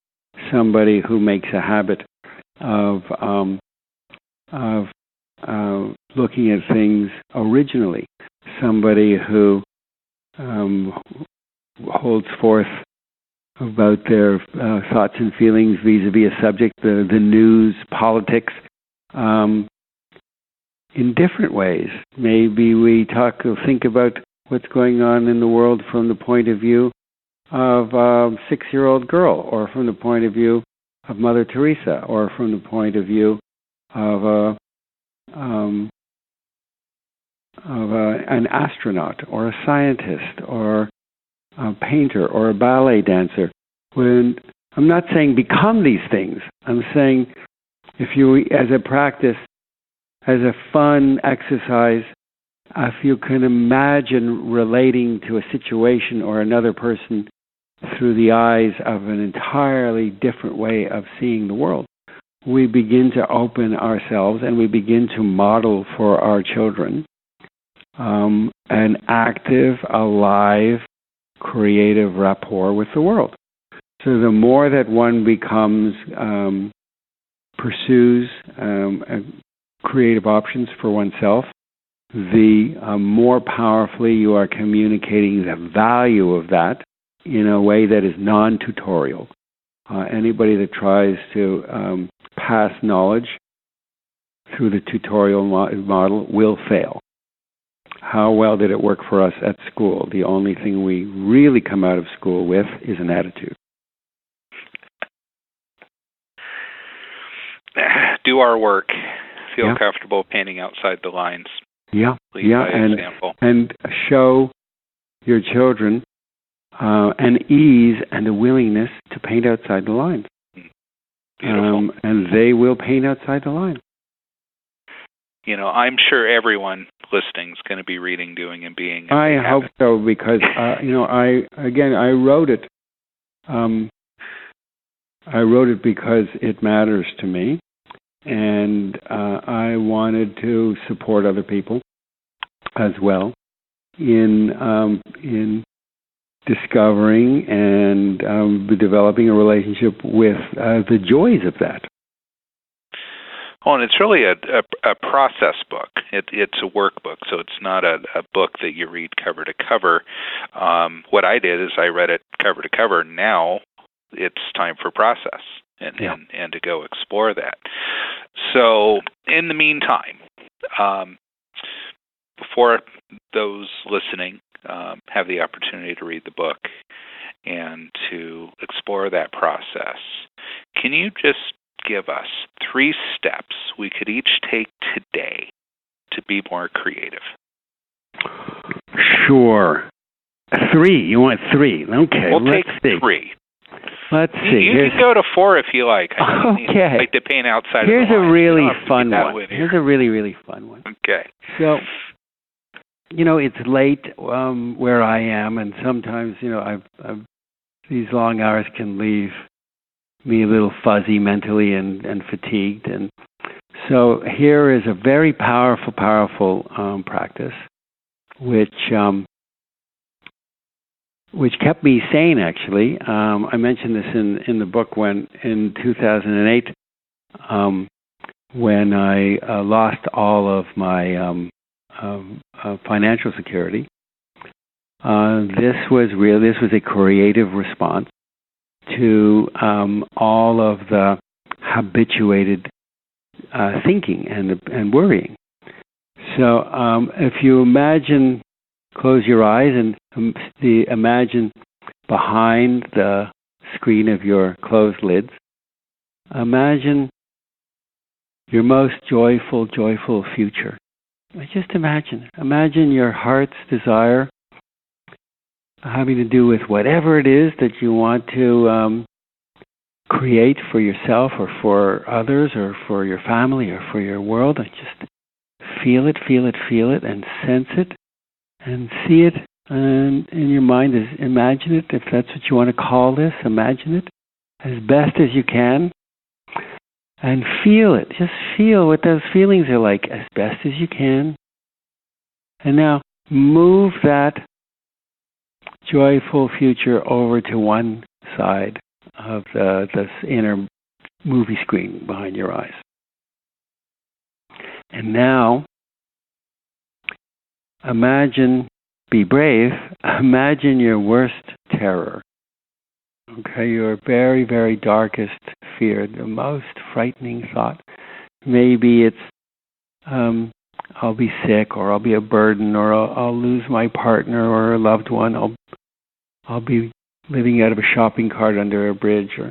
somebody who makes a habit of looking at things originally, somebody who holds forth about their thoughts and feelings vis-a-vis a subject, the news, politics, in different ways. Maybe we think about what's going on in the world from the point of view of a 6-year-old girl, or from the point of view of Mother Teresa, or from the point of view of an astronaut, or a scientist, or a painter, or a ballet dancer. When I'm not saying become these things, I'm saying if you, as a practice, as a fun exercise, if you can imagine relating to a situation or another person through the eyes of an entirely different way of seeing the world, we begin to open ourselves and we begin to model for our children an active, alive, creative rapport with the world. So the more that one pursues creative options for oneself, the more powerfully you are communicating the value of that in a way that is non-tutorial. Anybody that tries to pass knowledge through the tutorial model will fail. How well did it work for us at school? The only thing we really come out of school with is an attitude. Do our work. Feel comfortable painting outside the lines. Yeah, Lead by example. And show your children an ease and a willingness to paint outside the lines. Beautiful. And they will paint outside the line. You know, I'm sure everyone listening is going to be reading, doing, and being. I hope so, because I wrote it. I wrote it because it matters to me, and I wanted to support other people as well in discovering and developing a relationship with the joys of that. Oh, and it's really a process book. It's a workbook, so it's not a book that you read cover to cover. What I did is I read it cover to cover. Now it's time for process and to go explore that. So in the meantime, before those listening have the opportunity to read the book and to explore that process, can you just give us 3 steps we could each take today to be more creative? Sure. 3. You want 3? Okay. We'll take 3. Let's see. You can go to 4 if you like. Okay. Like to paint outside of the Here's a line. really fun one. Here's a really, really fun one. Okay. So, it's late where I am, and sometimes, I've these long hours can leave me a little fuzzy mentally and fatigued. And so here is a very powerful practice, which kept me sane, actually. I mentioned this in the book when, in 2008, when I lost all of my financial security. This was a creative response to all of the habituated thinking and worrying. So if you close your eyes and imagine behind the screen of your closed lids, imagine your most joyful future. Just imagine your heart's desire having to do with whatever it is that you want to create for yourself or for others or for your family or for your world. And just feel it, and sense it, and see it in your mind. Imagine it, if that's what you want to call this. Imagine it as best as you can. And feel it. Just feel what those feelings are like as best as you can. And now move that joyful future over to one side of this inner movie screen behind your eyes. And now be brave, imagine your worst terror. Okay, your very, very darkest fear, the most frightening thought. Maybe it's I'll be sick, or I'll be a burden, or I'll lose my partner or a loved one. I'll be living out of a shopping cart under a bridge, or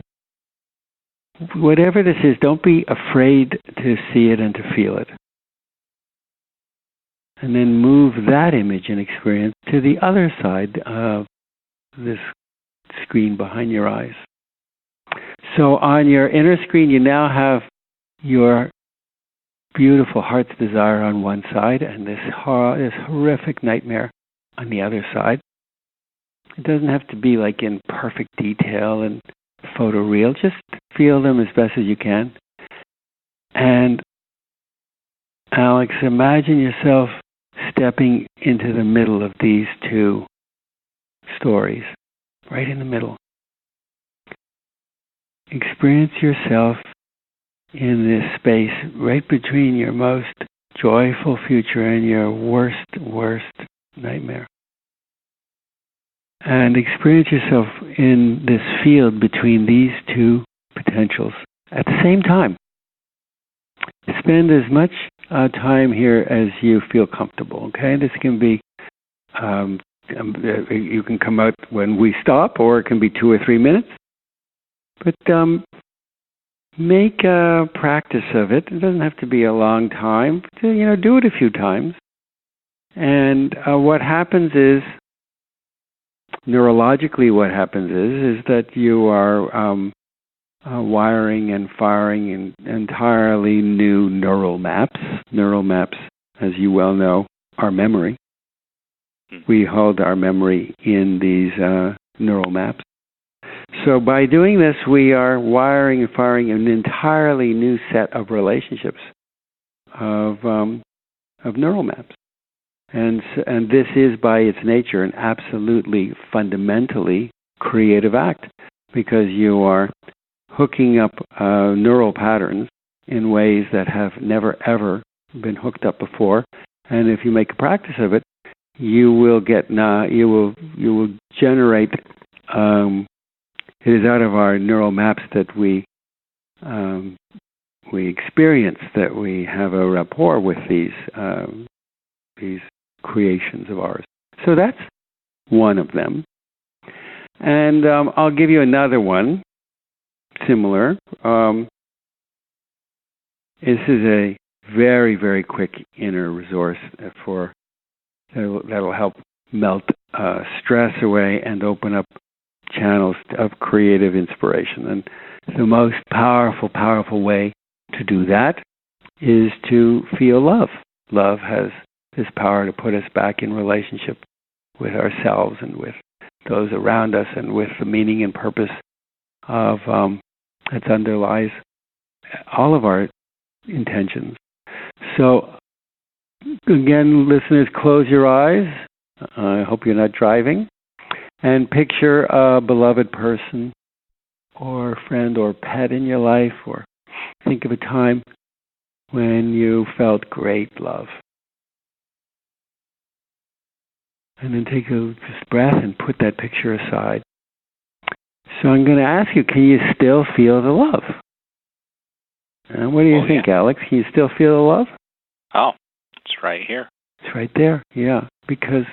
whatever this is. Don't be afraid to see it and to feel it. And then move that image and experience to the other side of this screen behind your eyes. So on your inner screen, you now have your beautiful heart's desire on one side and this horrific nightmare on the other side. It doesn't have to be like in perfect detail and photoreal. Just feel them as best as you can. And Alex, imagine yourself stepping into the middle of these two stories, right in the middle. Experience yourself in this space right between your most joyful future and your worst nightmare. And experience yourself in this field between these two potentials at the same time. Spend as much time here as you feel comfortable, okay? This can be, you can come out when we stop, or it can be 2 or 3 minutes. But make a practice of it. It doesn't have to be a long time. Do it a few times. And what happens is, neurologically what happens is that you are wiring and firing in entirely new neural maps. Neural maps, as you well know, are memory. We hold our memory in these neural maps. So by doing this, we are wiring and firing an entirely new set of relationships of neural maps. And this is, by its nature, an absolutely fundamentally creative act, because you are hooking up neural patterns in ways that have never, ever been hooked up before. And if you make a practice of it, you will generate. It is out of our neural maps that we experience that we have a rapport with these creations of ours. So that's one of them. And I'll give you another one, similar. This is a very, very quick inner resource that'll help melt stress away and open up channels of creative inspiration. And the most powerful way to do that is to feel love. Love has this power to put us back in relationship with ourselves and with those around us, and with the meaning and purpose of that underlies all of our intentions. So, again, listeners, close your eyes. I hope you're not driving. And picture a beloved person or friend or pet in your life, or think of a time when you felt great love. And then take a just breath and put that picture aside. So I'm going to ask you, can you still feel the love? What do you think, Alex? Can you still feel the love? Oh, it's right here. It's right there, yeah. Because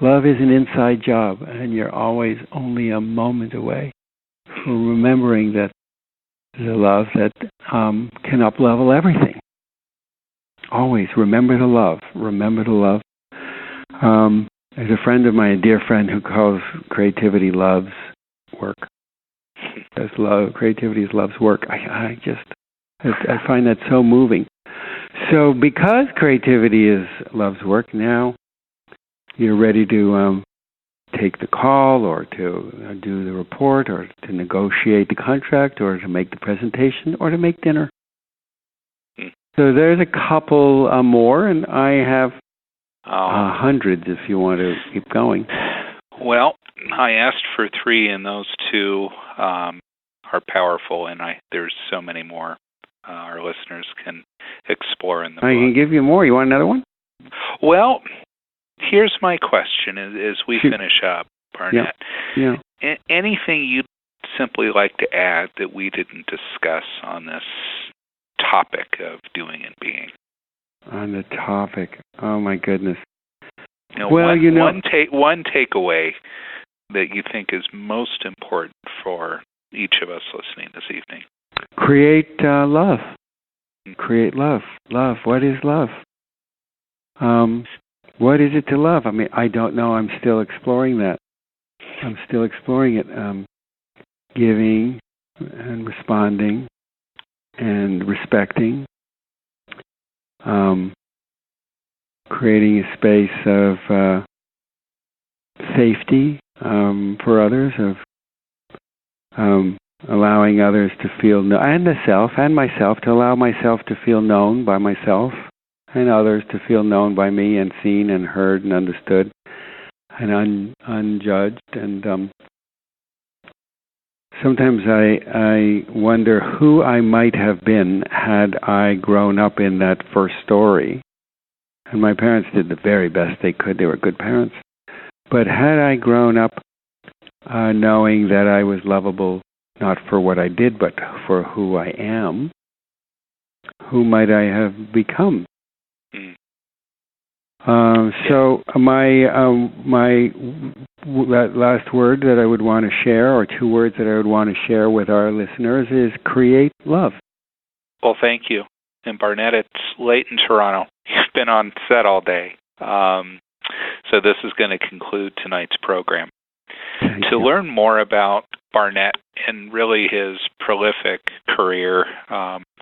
love is an inside job, and you're always only a moment away from remembering that there's a love that can up-level everything. Always remember the love. Remember the love. There's a friend of mine, a dear friend, who calls creativity loves work. Creativity is love's work. I find that so moving. So because creativity is love's work, now you're ready to take the call, or to do the report, or to negotiate the contract, or to make the presentation, or to make dinner. So there's a couple more, and I have hundreds if you want to keep going. Well, I asked for 3, and those 2 are powerful, and there's so many more our listeners can explore in the book. I can give you more. You want another one? Well, here's my question as we finish up, Barnet. Yeah. Anything you'd simply like to add that we didn't discuss on this topic of doing and being? On the topic. Oh, my goodness. One takeaway that you think is most important for each of us listening this evening. Create love. Create love. Love. What is love? What is it to love? I mean, I don't know. I'm still exploring that. I'm still exploring it. Giving and responding and respecting. Creating a space of safety for others, of allowing others to feel, and the self and myself, to allow myself to feel known by myself, and others to feel known by me, and seen and heard and understood, and unjudged. And sometimes I wonder who I might have been had I grown up in that first story. And my parents did the very best they could. They were good parents. But had I grown up knowing that I was lovable, not for what I did, but for who I am, who might I have become? So my last word that I would want to share, or 2 words that I would want to share with our listeners, is create love. Well, thank you. And Barnet, it's late in Toronto. You've been on set all day. So this is going to conclude tonight's program. Thank to you. learn more about Barnet and really his prolific career,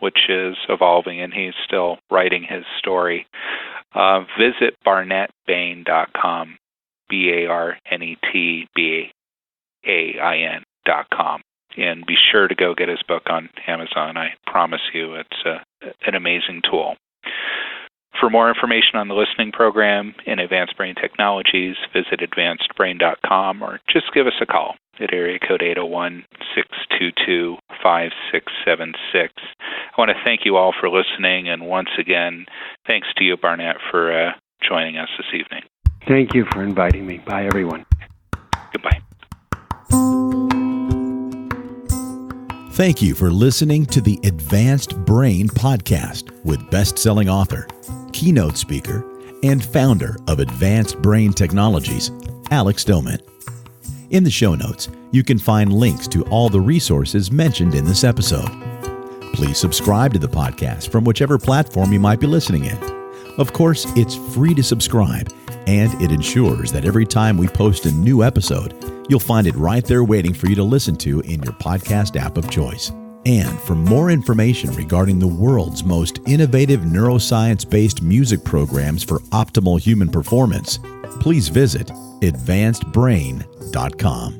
which is evolving, and he's still writing his story, visit barnetbain.com, BarnetBain.com. And be sure to go get his book on Amazon. I promise you it's an amazing tool. For more information on the listening program in Advanced Brain Technologies, visit advancedbrain.com, or just give us a call at area code 801-622-5676. I want to thank you all for listening, and once again, thanks to you, Barnet, for joining us this evening. Thank you for inviting me. Bye, everyone. Goodbye. Thank you for listening to the Advanced Brain Podcast with best-selling author, keynote speaker, and founder of Advanced Brain Technologies, Alex Stoneman. In the show notes, you can find links to all the resources mentioned in this episode. Please subscribe to the podcast from whichever platform you might be listening in. Of course, it's free to subscribe, and it ensures that every time we post a new episode, you'll find it right there waiting for you to listen to in your podcast app of choice. And for more information regarding the world's most innovative neuroscience-based music programs for optimal human performance, please visit advancedbrain.com.